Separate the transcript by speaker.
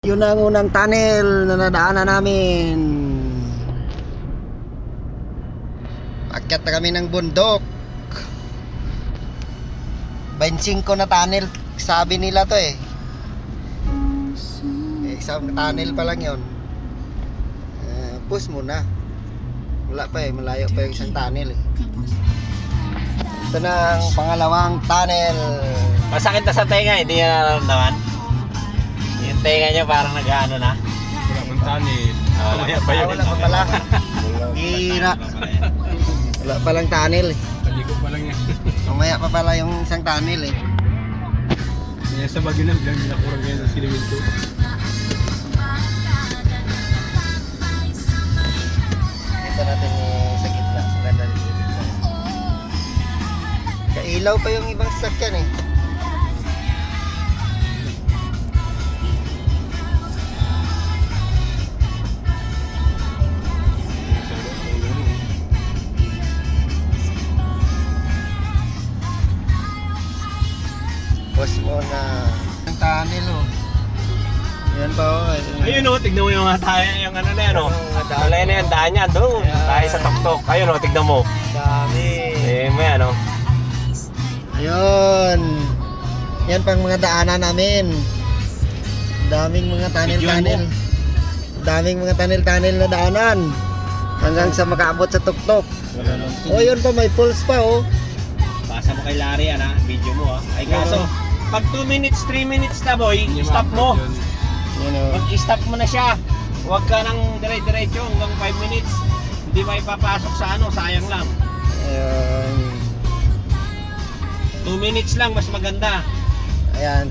Speaker 1: Yun ang unang tunnel na nadaanan namin. Akyat na kami ng bundok. 25 na tunnel, sabi nila to eh. Isang tunnel pa lang yun. Push muna. Wala pa eh, malayo pa yung isang tunnel eh. Ito na ang pangalawang tunnel.
Speaker 2: Masakit na sa tenga, hindi niya nararamdaman. Yung tenga niya parang nag-ano na.
Speaker 3: Wala pang tunnel.
Speaker 2: Wala pa yun.
Speaker 1: Wala pa pala. Hira. Wala palang tunnel eh.
Speaker 3: Palikot pa lang yan.
Speaker 1: Mamaya pa pala yung isang tunnel eh.
Speaker 3: Kaya sa Baguio lang, binakurang ganyan ng silimento.
Speaker 1: Dito natin sa gitna. Maganda dito. Kailaw pa yung ibang sasakyan eh. Boss mo na ang tunnel oh. Yan pa oh.
Speaker 2: Ayun o, tignan mo yung yung ano na yan o. Wala na yan, daan niya doon. Tayo sa tuktok. Ayun o, tignan mo.
Speaker 1: Dami.
Speaker 2: Eh, may ano.
Speaker 1: Ayun. Yan pang mga daanan namin. Daming mga tunnel-tunnel. Daming mga tunnel-tunnel na daanan. Hanggang sa makaabot sa tuktok. Oh, yun pa, may pulse pa oh.
Speaker 2: Pasa mo kay Larry yan ha, video mo ha. Ay kaso, pag 2 minutes, 3 minutes na boy, stop mo.
Speaker 1: Yan oh.
Speaker 2: Mag-stop mo na siya. Huwag ka nang dire-diretso hanggang 5 minutes. Hindi pa ipapasok sa ano, sayang lang.
Speaker 1: Ayun.
Speaker 2: 2 minutes lang, mas maganda.
Speaker 1: Ayan,